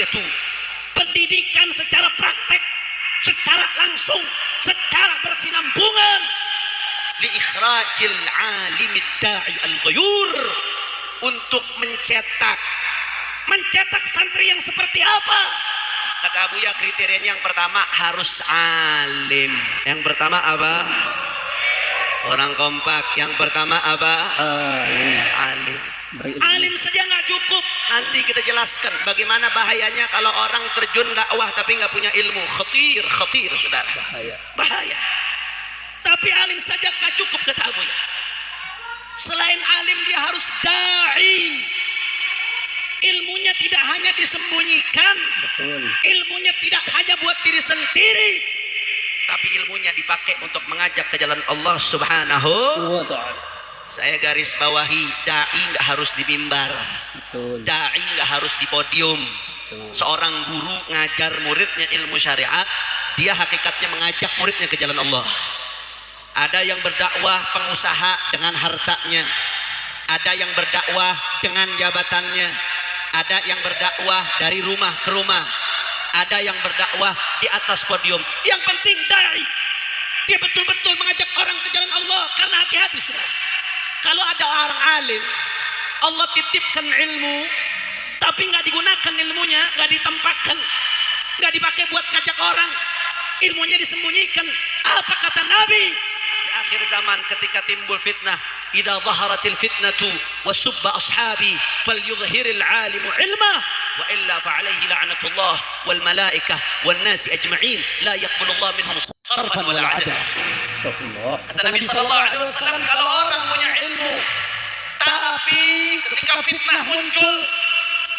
tarbiyatu, pendidikan secara praktek, secara langsung, secara bersinambungan, li ikhrajil alimid da'i al-ghayur, untuk mencetak santri yang seperti apa? Kata Buya, kriterianya yang pertama harus alim. Yang pertama apa? Orang kompak. Yang pertama apa? Alim. Alim saja nggak cukup. Nanti kita jelaskan bagaimana bahayanya kalau orang terjun dakwah tapi nggak punya ilmu. Khatir, saudara. Bahaya. Tapi alim saja nggak cukup, kata Buya. Selain alim dia harus da'i. Ilmunya tidak hanya disembunyikan. Betul. Ilmunya tidak hanya buat diri sendiri, tapi ilmunya dipakai untuk mengajak ke jalan Allah Subhanahu wa ta'ala. Saya garis bawahi, dai nggak harus di mimbar. Betul. Dai nggak harus di podium. Betul. Seorang guru ngajar muridnya ilmu syariat, dia hakikatnya mengajak muridnya ke jalan Allah. Ada yang berdakwah pengusaha dengan hartanya, ada yang berdakwah dengan jabatannya, ada yang berdakwah dari rumah ke rumah, ada yang berdakwah di atas podium. Yang penting dai, dia betul-betul mengajak orang ke jalan Allah. Karena hati-hati saudara, kalau ada orang alim, Allah titipkan ilmu, tapi nggak digunakan ilmunya, nggak ditempatkan, nggak dipakai buat ngajak orang, ilmunya disembunyikan. Apa kata Nabi? Di akhir zaman ketika timbul fitnah, idza dhaharatil fitnatu wa subba ashabi falyudhhiril alimu ilmah wa illa fa alaihi la'natullah wal malaikah wan nasi ajma'in la yaqbalullahu minhum sarfan wala 'adla. Astagfirullah. Kata Nabi sallallahu alaihi wasallam, kalau orang punya ilmu tapi ketika fitnah muncul,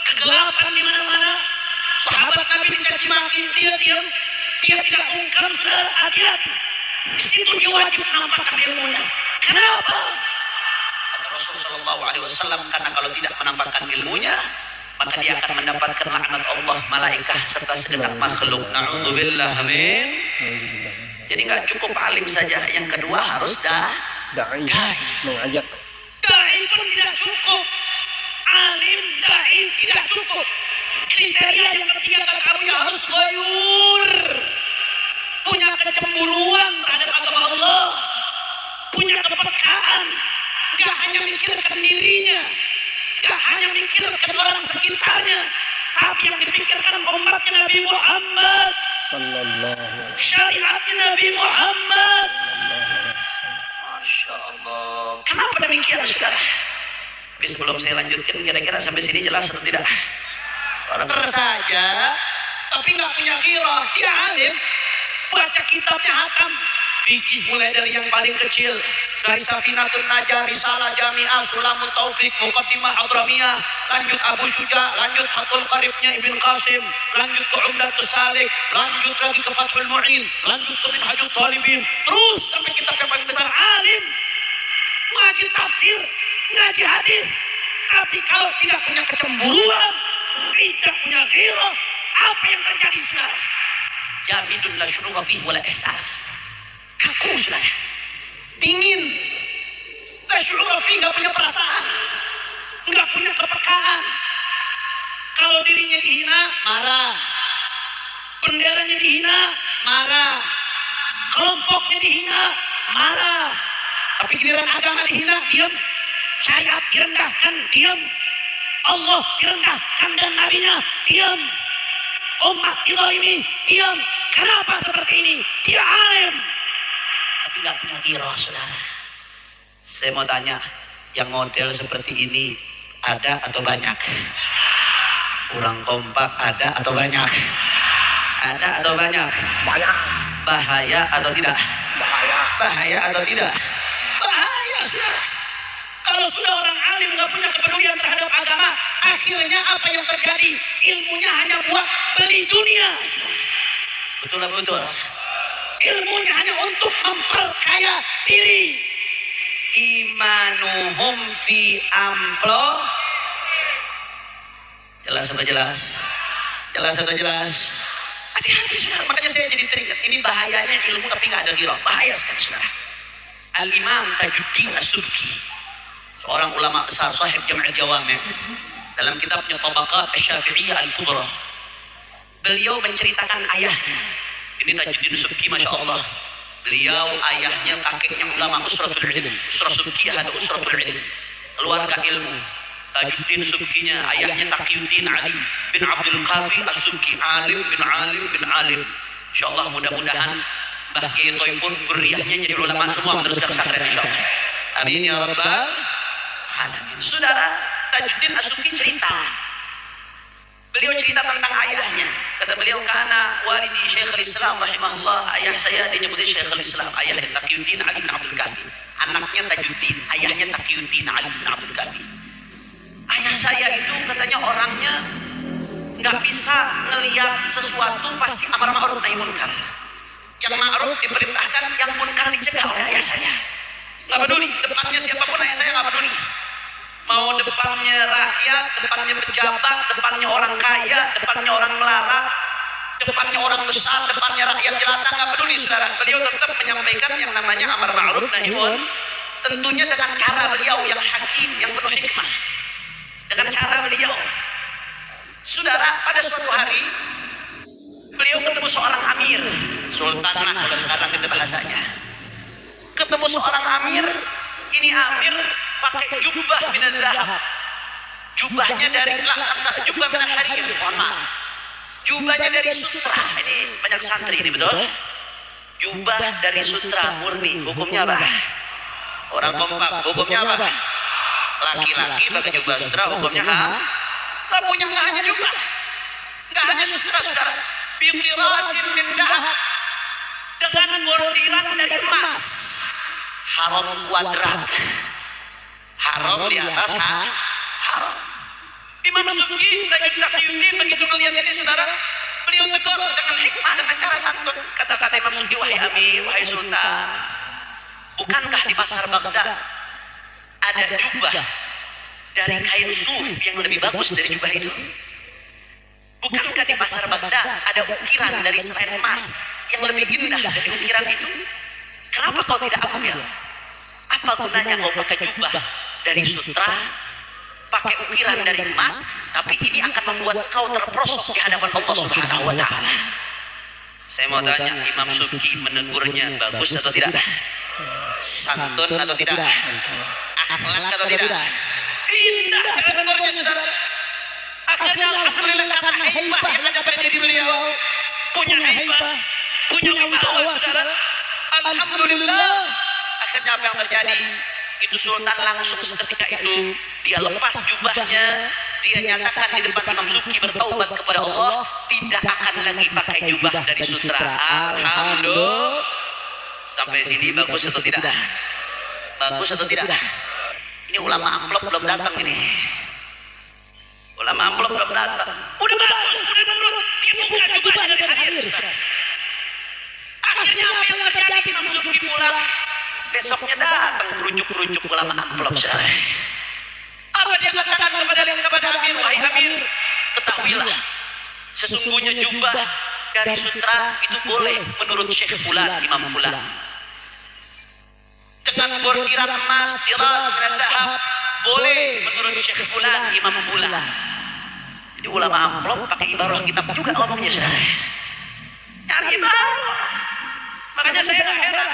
kegelapan di mana-mana, sahabat Nabi dicaci maki, dia diam, dia tidak ungkap. Saudara, hati-hati. Di situ dia wajib menampakkan ilmunya. Kenapa? Kata Rasul sallallahu alaihi wasallam, karena kalau tidak menampakkan ilmunya, maka dia akan mendapatkan laknat Allah, malaikat serta segenap makhluk. Na'udzubillah. Amin. Jadi nggak cukup alim saja, yang kedua harus da'i, mengajak. Da'i pun tidak cukup, alim da'i tidak cukup. Kriteria yang ketiga kata Abu ya harus ghayur, punya kecemburuan terhadap agama Allah, punya kepekaan, gak hanya mikirkan dirinya, gak hanya mikirkan orang sekitarnya, tapi yang dipikirkan umatnya Nabi Muhammad sallallahu, syariatnya Nabi Muhammad. Masya Allah. Kenapa demikian saudara? Tapi sebelum saya lanjutkan, kira-kira sampai sini jelas atau tidak? Orang saja tapi nggak punya kira, dia alim, baca kitabnya hatam, fikih mulai dari yang paling kecil, dari Safinatul Najah, Risalah Jami'ah, Sulamul Taufik, Muqaddimah Hadramiyah, lanjut Abu Syuja, lanjut Fathul Qaribnya Ibn Qasim, lanjut ke Umdatus Salik, lanjut lagi ke Fathul Mu'in, lanjut ke Minhajul Talibin, terus sampai kitab yang paling besar. Alim, ngaji tafsir, ngaji hadis, tapi kalau tidak punya kecemburuan, tidak punya ghirah, apa yang terjadi saudara? Jamidun la syu'ura fihi wala ihsas. Kaku saudara, dingin, la syu'ura fihi, gak punya perasaan, gak punya kepekaan. Kalau dirinya dihina, marah. Benderanya dihina, marah. Kelompoknya dihina, marah. Tapi giliran agama dihina, diam. Syariat direndahkan, diam. Allah direndahkan dan nabinya, diam. Umat ini diam. Kenapa seperti ini? Dia alim tapi nggak punya ghirah saudara. Saya mau tanya, yang model seperti ini ada atau banyak? Kurang kompak ada atau banyak? Ada atau banyak? Banyak. Bahaya atau tidak? Bahaya. Bahaya atau tidak? Bahaya saudara. Kalau sudah orang alim nggak punya kepedulian terhadap agama, akhirnya apa yang terjadi? Ilmunya hanya buat beli dunia. Betul apa betul? Ilmunya hanya untuk memperkaya diri. Imanuhum fi amplo. Jelas atau jelas? Jelas atau jelas? Hati-hati saudara. Makanya saya jadi teringat, ini bahayanya ilmu tapi nggak ada ghirah. Bahaya sekali saudara. Al-Imam Tajuddin As-Subki, seorang ulama besar, sahib Jam'ul Jawami', dalam kitabnya Tabaqat Asy-Syafi'iyah Al-Kubra, beliau menceritakan ayahnya. Ini Tajuddin Subki, masya Allah. Beliau ayahnya kakeknya ulama usratul ilm, usrah subkiyah atau usratul ilm, keluarga ilmu. Tajuddin Subkinya ayahnya Taqiyuddin Ali bin Abdul Qafi As-Subki, alim bin alim bin alim. Insyaallah mudah-mudahan Mbah Kiai Thaifur zuriyahnya jadi ulama semua meneruskan pesantren insyaallah. Amin ya rabbal alamin. Saudara, Tajuddin As-Subki cerita. Beliau cerita tentang ayahnya. Kata beliau, kana walidi Syekhul Islam rahimahullah. Ayah saya disebut Syekhul Islam. Ayahnya Taqiyuddin Ali bin Abdul Qafi. Anaknya Tajuddin, ayahnya Taqiyuddin Ali bin Abdul Qafi. Ayah saya itu katanya orangnya nggak bisa ngelihat sesuatu pasti amar ma'ruf nahi munkar. Yang ma'ruf diperintahkan, yang munkar dicegah oleh ayah saya. Nggak peduli depannya siapapun, ayah saya nggak peduli. Mau depannya rakyat, depannya pejabat, depannya orang kaya, depannya orang melarat, depannya orang besar, depannya rakyat jelata, nggak peduli saudara. Beliau tetap menyampaikan yang namanya amar ma'ruf nahi munkar, tentunya dengan cara beliau yang hakim, yang penuh hikmah. Dengan cara beliau, saudara, pada suatu hari beliau ketemu seorang amir, sultanah kalau sekarang kita bahasanya. Ketemu seorang amir, ini amir pakai jubah minad dhahab. Jubahnya dari jubah minad harir, mohon maaf. Jubahnya dari sutra. Ini banyak santri ini, betul? Jubah dari sutra murni. Hukumnya apa? Orang kompak, hukumnya apa? Laki-laki pakai jubah sutra, hukumnya ha? Gak punya, gak hanya jubah, gak hanya sutra saudara. Biqirasin min dhahab, dengan bordiran dari emas. Haram kuadrat, haram di atas haram. Imam Subki Taqiyuddin begitu melihat ini saudara, beliau tegur dengan hikmah, dengan cara santun. Kata-kata Imam Subki, wahai amir, wahai sultan, bukankah di pasar Baghdad ada jubah dari kain suf yang lebih bagus dari jubah itu? Bukankah di pasar Baghdad ada ukiran dari selain emas yang lebih indah dari ukiran itu? Kenapa kau tidak ambil? Apa gunanya kau pakai jubah dari sutra, pakai ukiran dari emas, tapi ini akan membuat kau terperosok di hadapan Allah Subhanahu wa Ta'ala. Saya mau tanya, Imam Subki menegurnya bagus atau tidak? Santun atau tidak? Akhlak atau tidak? Indah cara negurnya saudara. Akhirnya alhamdulillah karena haibah yang ada pada diri beliau, punya haibah, punya wibawa saudara. Alhamdulillah. Akhirnya apa yang terjadi? Itu sultan langsung seketika itu dia lepas jubahnya, dia nyatakan di depan Imam Subki bertaubat kepada Allah, tidak akan lagi pakai jubah dari sutra. Alhamdulillah. Sampai sini bagus atau tidak? Bagus atau tidak? Ini ulama amplop belum datang ini. Ulama amplop belum datang. Udah bagus, udah menurut. Dia buka jubahnya dari hadir. Akhirnya apa yang terjadi? Imam Subki pulang. Besoknya datang kerucuk-kerucuk ulama amplop saudara. Apa dia katakan kepada Amir? Wahai Amir, ketahuilah, sesungguhnya jubah dari sutra itu boleh menurut Syekh Fulan, Imam Fulan. Dengan bordiran emas, tiras dan dahab boleh menurut Syekh Fulan, Imam Fulan. Jadi ulama amplop pakai ibarah kitab juga ngomongnya saudara. Nyari ibarah. Makanya saya nggak heran.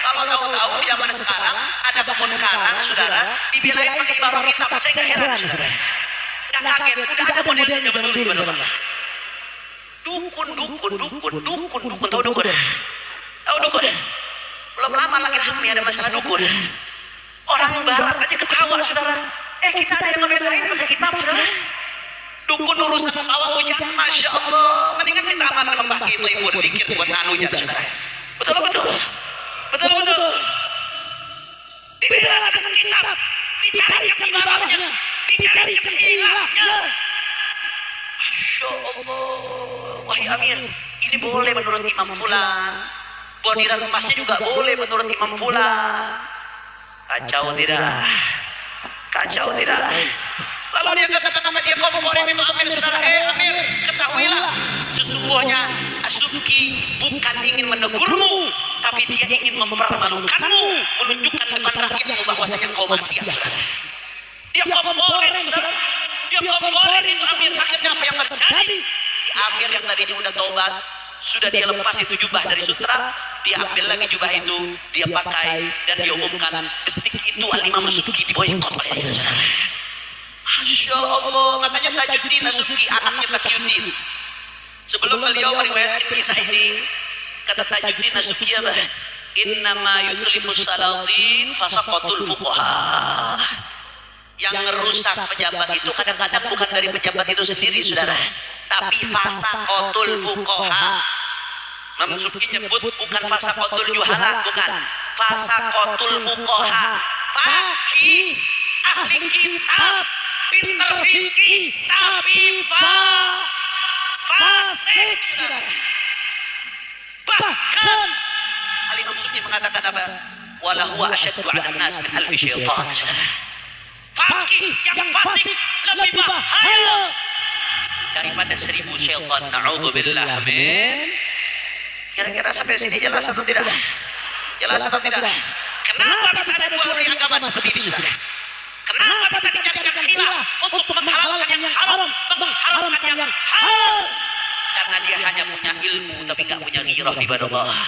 Kalau tahu-tahu di zaman sekarang ada kemunkaran saudara, dibelain pakai ibarah kitab, saya nggak heran saudara. Nggak kaget, udah ada modelnya zaman dulu. Dukun, tahu dukun? Tahu dukun? Belum lama lagi ramai ada masalah dukun. Orang barat aja ketawa saudara. Kita ada yang ngebelain pakai kitab saudara. Dukun urusan sawah hujan, masya Allah. Mendingan kita amalan membagi Thaifur zikir buat anunya saudara. Betul. Dibelakan kitab, dicari ibarahnya, dicari ilahnya. Masya Allah. Wahai Amir, ini boleh menurut Imam Fulan. Bordiran emasnya juga boleh menurut Imam Fulan. Kacau tidak? Lalu dia katakan sama dia, komporin itu Amir saudara. Amir, ketahuilah, sesungguhnya Subki bukan ingin menegurmu, tapi dia ingin mempermalukanmu, menunjukkan depan rakyatmu bahwasanya kau maksiat saudara. Dia komporin saudara. Dia komporin itu Amir. Akhirnya apa yang terjadi? Si Amir yang tadinya udah taubat, sudah dia lepas itu jubah dari sutra, dia ambil lagi jubah itu, dia pakai dan dia umumkan. Detik itu Al-Imam As-Subki diboykot oleh dia, saudara. Masya Allah, katanya Tajuddin As-Subki, anaknya Taqiyuddin. Sebelum beliau meriwayatkan kisah ini, kata Tajuddin As-Subki apa? Innama yutlifus salatin fasaqatul fuqaha. Yang merusak pejabat itu kadang-kadang bukan dari pejabat itu sendiri, saudara, tapi fasaqatul fuqaha. Imam Subki nyebut bukan fasaqatul juhala, bukan, fasaqatul fuqaha. Fakih, ahli kitab, pinter fikih, tapi fasik, saudara. Bahkan Al-Imam Subki mengatakan apa? Wala huwa asyaddu 'alan nas min alfi syaitan. Fakih yang fasik lebih bahaya daripada 1000 syaitan. Na'udzubillah min. Kira-kira sampai sini jelas atau tidak? Jelas atau tidak? Kenapa bisa ada jual beli agama seperti ini, saudara? Kenapa bisa dijadikan khilaf untuk menghalalkan yang haram, mengharamkan yang halal? Karena dia hanya punya ilmu tapi tidak punya ghirah ibadah Allah.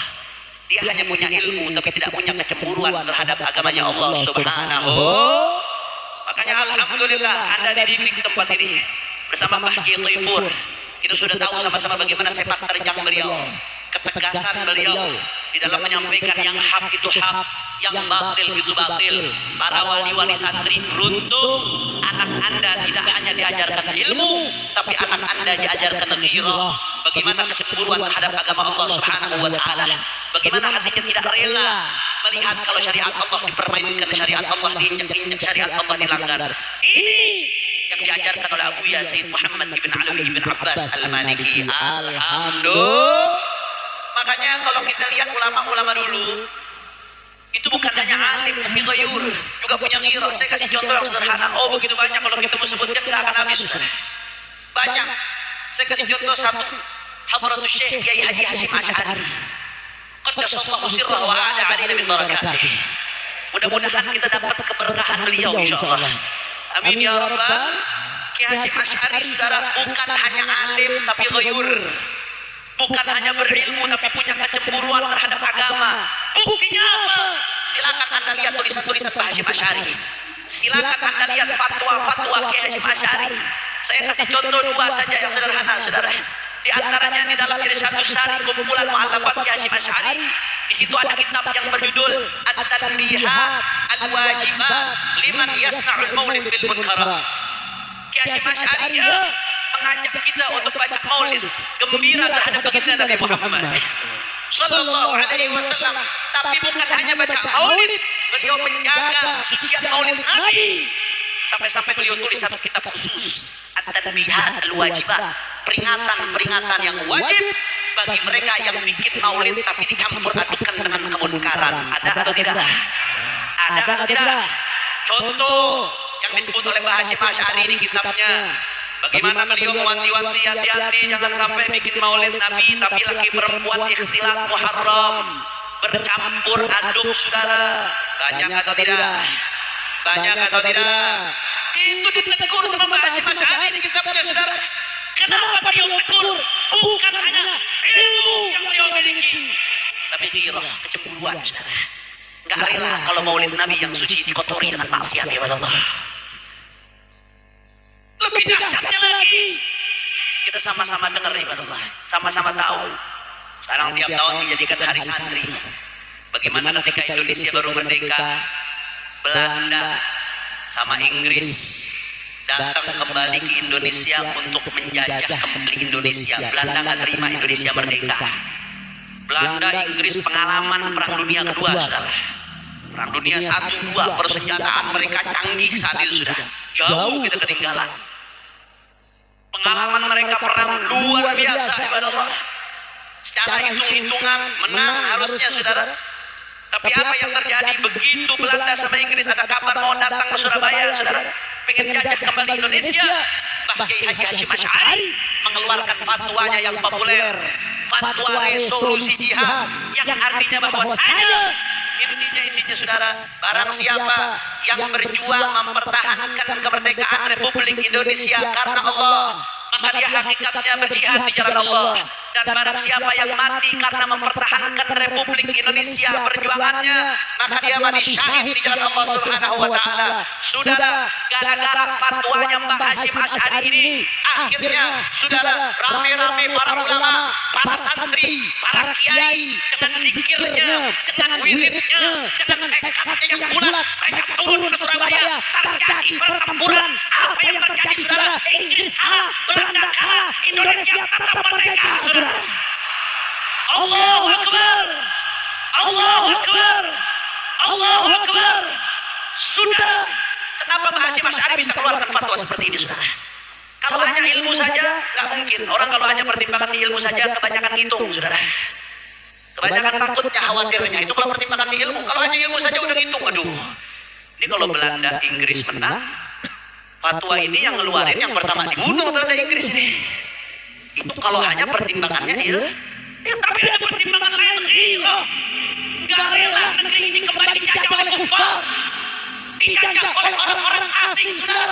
Dia hanya punya ilmu tapi tidak punya kecemburuan terhadap agamanya Allah Subhanahu. Makanya alhamdulillah Anda dididik di tempat ini bersama Mbah Kiai Taifur. Kita sudah tahu sama-sama bagaimana sepak terjang beliau, ketegasan beliau di dalam menyampaikan yang hak itu hak, yang batil itu batil. Para wali-wali santri beruntung anak Anda tidak hanya diajarkan ilmu, tapi anak Anda diajarkan ghirah. Bagaimana kecemburuan terhadap agama Allah Subhanahu wa taala. Bagaimana hatinya tidak rela melihat kalau syariat Allah dipermainkan, syariat Allah diinjak-injak, syariat Allah dilanggar. Ini yang diajarkan oleh Abuya Sayyid Muhammad ibn Ali ibn Abbas Al-Maliki. Alhamdulillah. Makanya kalau kita lihat ulama-ulama dulu, itu bukan hanya alim tapi ghayur, juga punya ghirah. Saya kasih contoh yang sederhana. Oh begitu banyak, kalau kita mau sebutkan tidak akan habis. Banyak. Saya kasih contoh satu. Hadratus Syekh Kiai Haji Hasyim Asy'ari. Qaddasallahu sirrahu wa a'ada 'alaina min barakatih. Mudah-mudahan kita dapat keberkahan beliau insyaallah. Amin ya rabbal. Kiai Hasyim Asy'ari, saudara, bukan hanya alim tapi ghayur. Bukan hanya berilmu tapi punya kecemburuan terhadap agama. Buktinya apa? Silakan Anda lihat tulisan-tulisan Pak Hasyim Asy'ari. Silakan Anda lihat fatwa-fatwa Kiai Hasyim Asy'ari. Saya kasih contoh dua saja yang sederhana, saudara. Di antaranya di dalam Irsyadus Sari, kumpulan mu'allafat Kiai Hasyim Asy'ari. Di situ ada kitab yang berjudul At-Tanbihat Al-Wajibat Liman Yasna'ul Maulid bil Munkarat. Kiai Hasyim Asy'ari mengajak kita untuk baca maulid, gembira terhadap baginda Nabi Muhammad sallallahu alaihi wasallam. Tapi bukan hanya baca maulid, beliau menjaga kesucian maulid Nabi. Sampai-sampai beliau tulis satu kitab khusus, At-Tanbihat Al-Wajibat, peringatan-peringatan yang wajib bagi mereka yang bikin maulid tapi dicampur adukan dengan kemunkaran. Ada atau tidak? Ada atau tidak? Contoh yang disebut oleh Mbah Hasyim Asy'ari ini kitabnya. Bagaimana beliau mewanti-wanti, hati-hati jangan sampai bikin maulid Nabi tapi laki perempuan ikhtilat muharram, bercampur aduk, saudara. Banyak atau tidak? Banyak atau tidak? Itu ditegur sama Mbah Hasyim Asy'ari di kitabnya, saudara. Kenapa beliau tegur? Bukan hanya ilmu yang beliau miliki, tapi ghirah, kecemburuan, saudara. Enggak rela kalau maulid Nabi yang suci dikotori dengan maksiat, ya Allah. Lebih dahsyatnya lagi, kita sama-sama dengar ibadah Allah, sama-sama tahu sekarang tiap tahun dijadikan hari santri. Bagaimana ketika Indonesia baru merdeka, Belanda sama Inggris datang kembali ke Indonesia untuk menjajah kembali Indonesia. Belanda nggak terima Indonesia merdeka. Belanda, Inggris pengalaman Perang Dunia Kedua, saudara. Perang Dunia 1, 2, persenjataan mereka canggih saat itu sudah. Jauh kita ketinggalan. Pengalaman mereka perang luar biasa, ibadah Allah. Secara hitung-hitungan menang harusnya, saudara. Tapi apa yang terjadi begitu Belanda sama Inggris ada kabar mau datang ke Surabaya, saudara, pengen jajah kembali Indonesia, Mbah Kiai Haji Hasyim Asy'ari mengeluarkan fatwanya yang populer, fatwa resolusi jihad, yang artinya bahwasanya intinya isinya, saudara, barang siapa yang berjuang mempertahankan kemerdekaan Republik Indonesia karena Allah, maka dia hakikatnya berjihad di jalan Allah. Dan barang siapa yang mati karena mempertahankan Republik Indonesia perjuangannya, maka dia mati syahid di jalan Allah Subhanahu wa taala. Saudara, gara-gara fatwanya Mbah Hasyim Asy'ari ini, akhirnya saudara, rame-rame para ulama, para santri, para kiai dengan zikirnya, dengan wiridnya, dengan tekadnya yang bulat, mereka turun ke Surabaya. Terjadi pertempuran. Apa yang terjadi, saudara? Inggris kalah, Belanda kalah, Indonesia tetap merdeka, saudara. Allahu Akbar, Allahu Akbar, Allahu Akbar. Sudah, kenapa Mbah Hasyim Asy'ari bisa keluarkan fatwa seperti ini, saudara? Kalau hanya ilmu saja, nggak mungkin. Orang kalau hanya pertimbangan di ilmu saja, kebanyakan ngitung, saudara. Kebanyakan takutnya, khawatirnya. Itu kalau pertimbangan di ilmu. Kalau hanya ilmu saja udah ngitung, aduh. Ini kalau Belanda, Inggris menang, fatwa ini yang ngeluarin yang pertama dibunuh Belanda, Inggris ini. Itu kalau hanya pertimbangannya ilmu. Tapi ada pertimbangan lain, nggak rela negeri ini kembali dijajah oleh kufar, dijajah oleh orang-orang asing, saudara.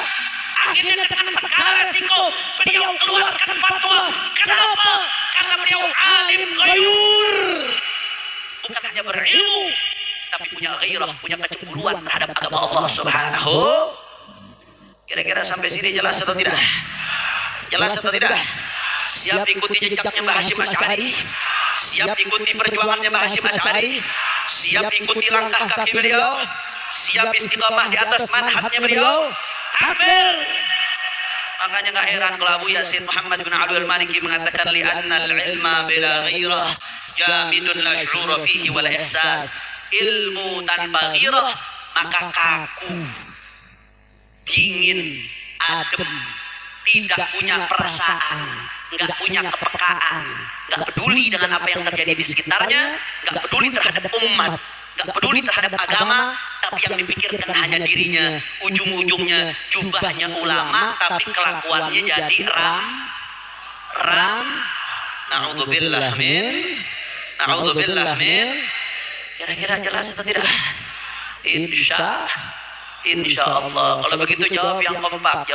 Akhirnya dengan segala resiko beliau keluarkan fatwa. Kenapa? Karena beliau alim ghayur, bukan hanya berilmu, tapi punya ghairah, punya kecemburuan terhadap agama Allah Subhanahu. Kira-kira sampai sini jelas atau tidak? Jelas atau tidak? Siap ikuti jejaknya Mbah Hasyim Asy'ari? Siap ikuti perjuangannya Mbah Hasyim Asy'ari? Siap ikuti langkah kaki beliau? Siap istiqamah di atas manhajnya beliau? Takbir! Makanya nggak heran kalau Abu Yasin Muhammad bin Abdul Maliki mengatakan li'anna al-ilma bila ghairah jamidun la syu'ura fihi wal ihsas. Ilmu tanpa ghairah maka kaku, dingin, adem, tidak punya perasaan, nggak punya kepekaan, nggak peduli dengan apa yang terjadi di sekitarnya, nggak peduli terhadap umat, nggak peduli terhadap agama, tapi yang dipikirkan hanya dirinya. Ujung-ujungnya jubahnya ulama, tapi kelakuannya jadi ram. Na'udzubillah min. Kira-kira jelas atau tidak? Insya Allah. Kalau begitu jawab yang kompak,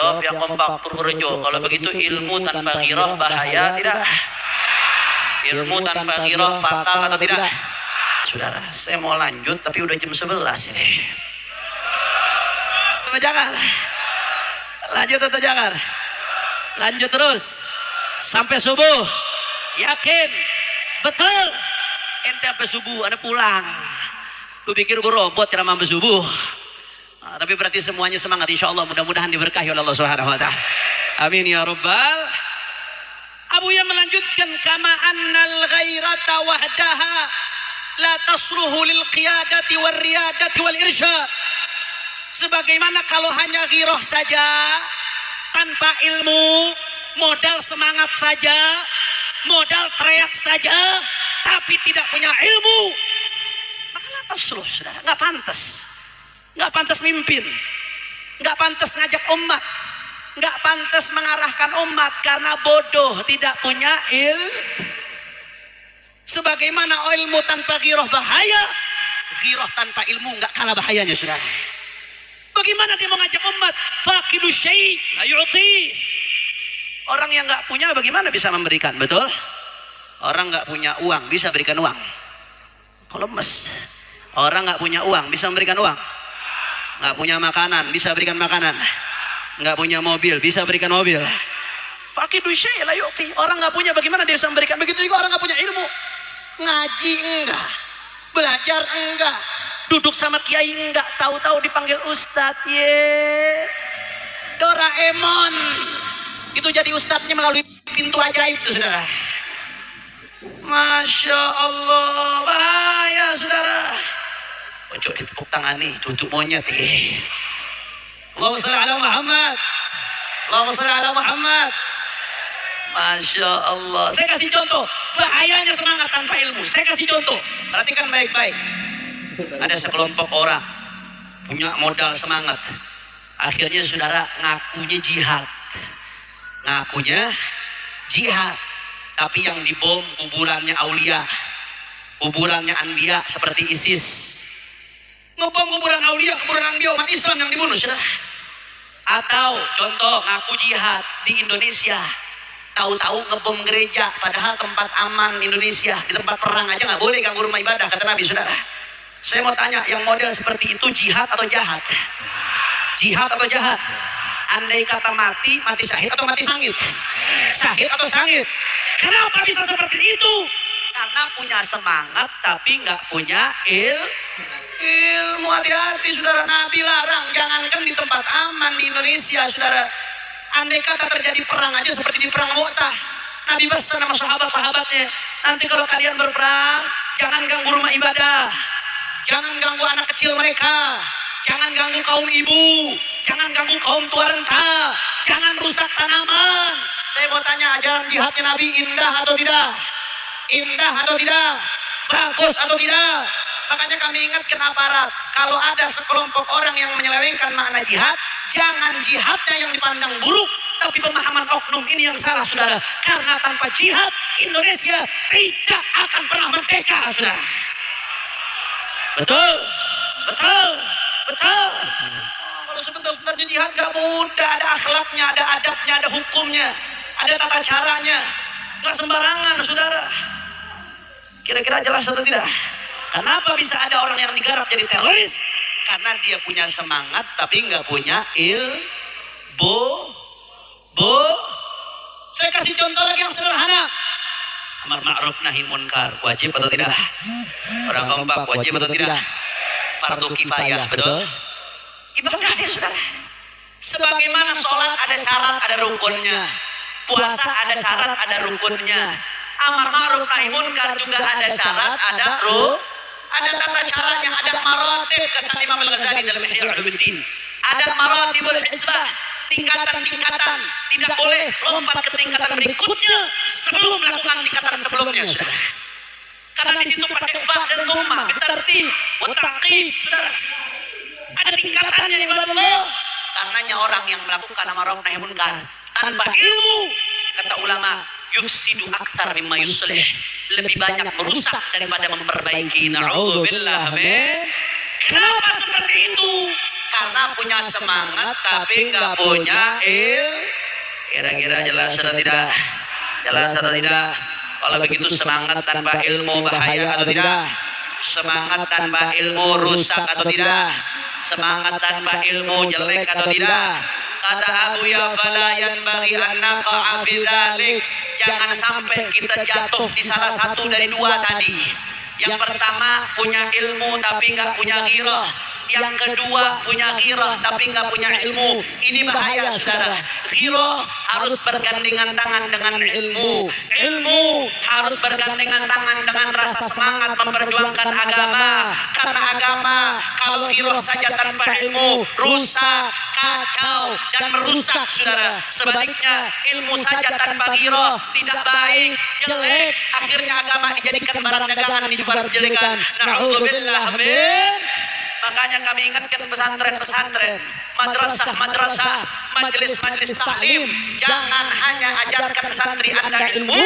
Purworejo. Kalau begitu ilmu tanpa ghirah bahaya tidak? Ilmu tanpa ghirah fatal atau tidak? Saudara, saya mau lanjut tapi udah jam 11 ini. Jangan. Lanjut atau jangan? Lanjut terus sampai subuh. Yakin? Betul? Ente sampai subuh, Anda pulang. Gue pikir gue robot ceramah sampai subuh. Nah, tapi berarti semuanya semangat, insya Allah mudah-mudahan diberkahi oleh Allah Subhanahu wa taala. Amin ya rabbal. Abu yang melanjutkan kama annal ghairata wahdaha la tasluhu lil qiyadati wal riyadati wal irsyad. Sebagaimana kalau hanya ghirah saja, tanpa ilmu, modal semangat saja, modal teriak saja, tapi tidak punya ilmu, maka la tasluh, saudara, nggak pantas. Nggak pantas mimpin, nggak pantas ngajak umat, nggak pantas mengarahkan umat karena bodoh, tidak punya Sebagaimana ilmu tanpa ghirah bahaya, ghirah tanpa ilmu nggak kalah bahayanya, saudara. Bagaimana dia mau ngajak umat? Faqidu syai' la yu'ti. Orang yang nggak punya bagaimana bisa memberikan, betul? Orang nggak punya uang bisa berikan uang. Kalau lemes, orang nggak punya uang bisa memberikan uang. Nggak punya makanan bisa berikan makanan, nggak punya mobil bisa berikan mobil. Faqidu syai' la yu'ti. Orang nggak punya bagaimana dia bisa memberikan? Begitu juga orang nggak punya ilmu, ngaji enggak, belajar enggak, duduk sama kiai enggak, tahu-tahu dipanggil ustadz, Doraemon itu jadi ustadznya melalui pintu ajaib itu, saudara. Masya Allah, bahaya, saudara. Ojo ditepuk tangan nih, tutup monyet. Allahumma sholli ala Muhammad. Allahumma sholli ala Muhammad. Masya Allah. Saya kasih contoh bahayanya semangat tanpa ilmu. Saya kasih contoh. Perhatikan baik-baik. Ada sekelompok orang punya modal semangat. Akhirnya saudara ngakunya jihad. Tapi yang dibom kuburannya aulia, kuburannya anbiya seperti ISIS. Ngebom kuburan aulia, kuburan anbiya, umat Islam yang dibunuh, saudara. Atau contoh ngaku jihad di Indonesia, tahu-tahu ngebom gereja, padahal tempat aman Indonesia, di tempat perang aja nggak boleh ganggu rumah ibadah, kata Nabi. Saudara, saya mau tanya, yang model seperti itu jihad atau jahat? Jihad atau jahat? Andai kata mati, mati syahid atau mati sangit? Syahid atau sangit? Kenapa bisa seperti itu? Karena punya semangat tapi nggak punya ilmu. Hati-hati saudara, Nabi larang, jangankan di tempat aman di Indonesia saudara. Andai kata terjadi perang aja seperti di perang Mu'tah, Nabi pesan sama sahabat-sahabatnya, nanti kalau kalian berperang, jangan ganggu rumah ibadah, jangan ganggu anak kecil mereka, jangan ganggu kaum ibu, jangan ganggu kaum tua renta, jangan rusak tanaman. Saya mau tanya, ajaran jihadnya Nabi indah atau tidak? Indah atau tidak? Bagus atau tidak? Makanya kami ingatkan aparat, kalau ada sekelompok orang yang menyelewengkan makna jihad, jangan jihadnya yang dipandang buruk, tapi pemahaman oknum ini yang salah saudara. Karena tanpa jihad, Indonesia tidak akan pernah merdeka saudara. Betul, betul, betul. Kalau sebentar-sebentarnya jihad gak mudah, ada akhlaknya, ada adabnya, ada hukumnya, ada tata caranya, gak sembarangan saudara. Kira-kira jelas atau tidak? Kenapa bisa ada orang yang digarap jadi teroris? Karena dia punya semangat tapi nggak punya ilmu. Saya kasih contoh lagi yang sederhana. Amar ma'ruf nahi munkar wajib atau tidak? Orang kompak wajib atau tidak? Fardu kifayah, betul? Ibadah ya saudara. Sebagaimana sholat ada syarat, ada rukunnya. Puasa ada syarat, ada rukunnya. Amar ma'ruf nahi munkar juga ada syarat, ada ada tata caranya, ada maratib, kata Imam Al-Ghazali dalam Ihya Ulumuddin. Ada maratibul hisbah, tingkatan-tingkatan, tidak boleh lompat ke tingkatan berikutnya sebelum melakukan tingkatan sebelumnya, saudara. Karena di situ pakai fa dan dhamma, bitartib, wa taqib, saudara. Ada tingkatannya ibadah Allah. Karenanya orang yang melakukan amar ma'ruf nahi munkar tanpa ilmu, kata ulama, yufsidu aktar mimma yuslih, lebih banyak merusak daripada memperbaiki. Na'udzubillah. Kenapa seperti itu? Karena punya semangat tapi nggak punya Kira-kira jelas atau tidak? Jelas atau tidak? Kalau begitu semangat tanpa ilmu bahaya atau tidak? Semangat tanpa ilmu rusak atau tidak? Semangat tanpa ilmu jelek atau tidak? Kata Abu Ya fala yanbaghi an naqa'a fi dzalik, jangan sampai kita jatuh di salah satu dari dua tadi. Yang pertama punya ilmu tapi nggak punya ghirah. Yang kedua punya ghirah tapi nggak punya ilmu. Ini bahaya saudara. Ghirah harus bergandengan tangan dengan ilmu. Ilmu harus bergandengan tangan dengan rasa semangat memperjuangkan agama. Karena agama kalau ghirah saja tanpa ilmu rusak, kacau dan merusak saudara. Sebaliknya ilmu saja tanpa ghirah tidak baik, jelek. Akhirnya agama dijadikan barang dagangan, dijual jelekan. Na'udzubillah. Makanya kami ingatkan pesantren-pesantren, madrasah-madrasah, majelis-majelis taklim, jangan hanya ajarkan santri Anda ilmu,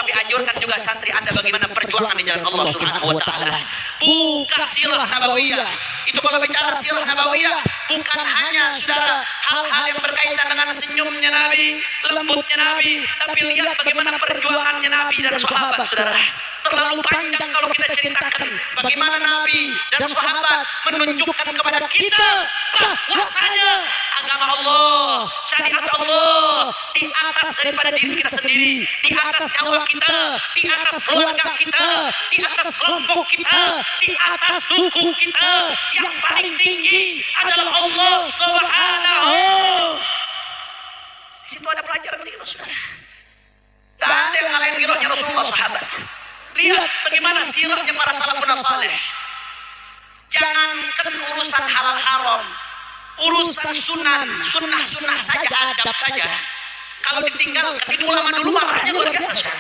tapi anjurkan juga santri Anda bagaimana perjuangan di jalan Allah Subhanahu wa taala. Bukan sirah nabawiyah. Itu kalau bicara sirah nabawiyah, bukan hanya saudara hal-hal yang berkaitan dengan senyumnya Nabi, lembutnya Nabi, tapi lihat bagaimana perjuangannya Nabi dan sahabat saudara. Terlalu panjang kalau kita ceritakan bagaimana Nabi dan sahabat menunjukkan kepada kita bahwasanya agama Allah, syariat Allah di atas daripada diri kita sendiri, di atas nyawa kita, di atas keluarga kita, di atas kelompok kita, di atas suku kita. Yang paling tinggi adalah Allah Subhanahu. Di situ ada pelajaran ghirah saudara. Gak ada yang ngalahin ghirahnya Rasulullah sahabat. Lihat bagaimana sirahnya para salafun saleh. Jangankan urusan halal haram, urusan sunnah saja, adab saja. Kalau ditinggalkan, itu ulama dulu marahnya luar biasa.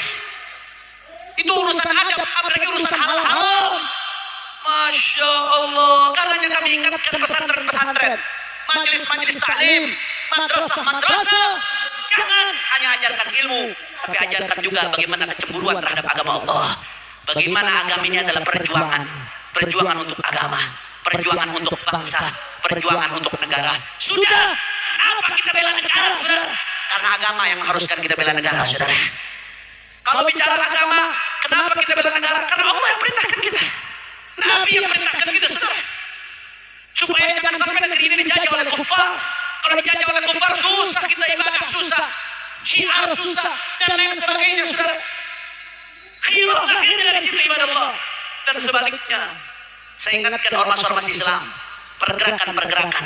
Itu urusan adab, apalagi urusan halal haram. Masya Allah. Karena kami ingatkan pesantren-pesantren, majelis-majelis taklim, madrasah-madrasah, jangan hanya ajarkan ilmu, tapi ajarkan juga bagaimana kecemburuan terhadap agama Allah. Bagaimana agama ini adalah perjuangan, perjuangan untuk agama, perjuangan untuk bangsa, perjuangan untuk negara. Sudah, apa kita bela negara, saudara? Karena agama yang mengharuskan kita bela negara, saudara. Kalau bicara agama, kenapa kita bela negara? Karena Allah yang perintahkan kita. Nabi yang perintahkan kita, saudara. Supaya jangan sampai negeri ini dijajah oleh kufar. Kalau dijajah oleh kufar, susah kita ibadah, susah. Syiar susah, dan lain sebagainya, saudara. Khilaf lahir dari situ ibadah Allah. Dan sebaliknya, saya ingatkan ormas-ormas Islam, pergerakan-pergerakan,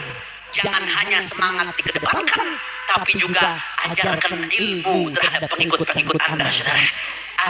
jangan hanya semangat dikedepankan, tapi juga ajarkan ilmu terhadap pengikut-pengikut Anda, saudara.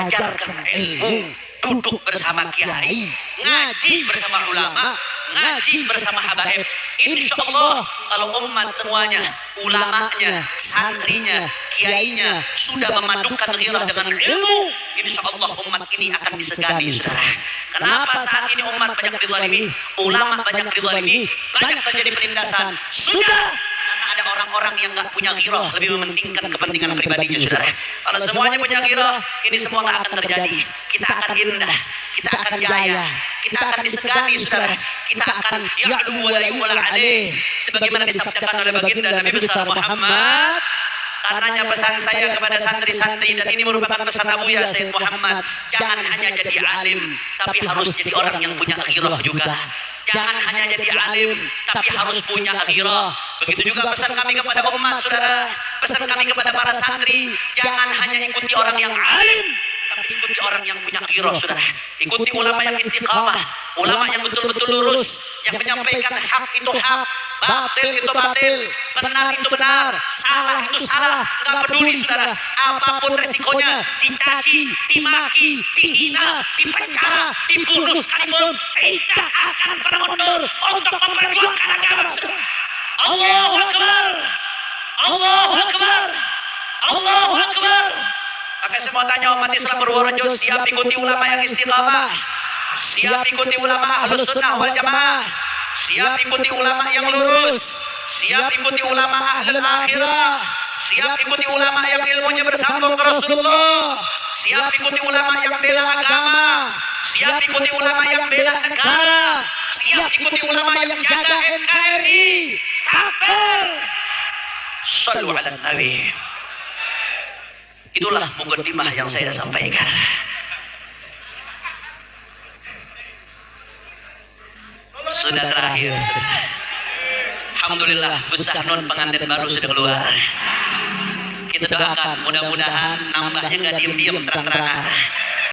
Ajarkan ilmu, duduk bersama kiai, ngaji bersama ulama, ngaji bersama habaib. Insya Allah kalau umat semuanya, ulamanya, santrinya, kiainya sudah memadukan ghirah dengan ilmu, insya Allah umat ini akan disegani, saudara. Kenapa saat ini umat banyak dizalimi, ulama banyak dizalimi, banyak terjadi penindasan? Sudah, karena ada orang-orang yang nggak punya ghirah, lebih mementingkan kepentingan pribadinya, saudara. Kalau semuanya punya ghirah, ini semua nggak akan terjadi. Kita akan indah, kita akan jaya, kita akan disegani, saudara. Kita akan ya'lu wa la yu'la alaih, sebagaimana disabdakan oleh baginda Nabi besar Muhammad. Karenanya pesan saya kepada santri-santri, dan ini merupakan pesan Abuya Sayyid Muhammad, jangan hanya jadi alim, tapi harus jadi orang yang punya ghirah juga. Jangan hanya jadi alim, tapi harus punya ghirah. Begitu juga pesan kami kepada umat, saudara. Pesan kami kepada para santri, jangan hanya ikuti orang yang alim, tapi ikuti orang yang punya ghirah, saudara. Ikuti ulama yang istiqamah, ulama yang betul-betul lurus, yang menyampaikan hak itu hak, batil itu batil, benar itu benar, salah itu salah. Nggak peduli, saudara, apapun resikonya, dicaci, dimaki, dihina, dipenjara, dibunuh sekalipun, kita akan pernah mundur untuk memperjuangkan agama, saudara. Allahu Akbar, Allahu Akbar, Allahu Akbar. Maka saya mau tanya umat Islam Purworejo, siap ikuti ulama yang istiqamah? Siap ikuti ulama Ahlus Sunnah wal Jamaah? Siap ikuti ulama yang lurus? Siap ikuti ulama Ahlul Akhirah? Siap ikuti ulama yang ilmunya bersambung ke Rasulullah? Siap ikuti ulama yang bela agama? Siap ikuti ulama yang bela negara? Siap ikuti ulama yang jaga NKRI? Takbir! Shallu ala Nabi. Itulah muqaddimah yang saya sampaikan. Sudah terakhir. Alhamdulillah, Busah non pengantin baru sudah keluar. Kita doakan mudah-mudahan nambahnya nggak diem-diem, terang-terangan.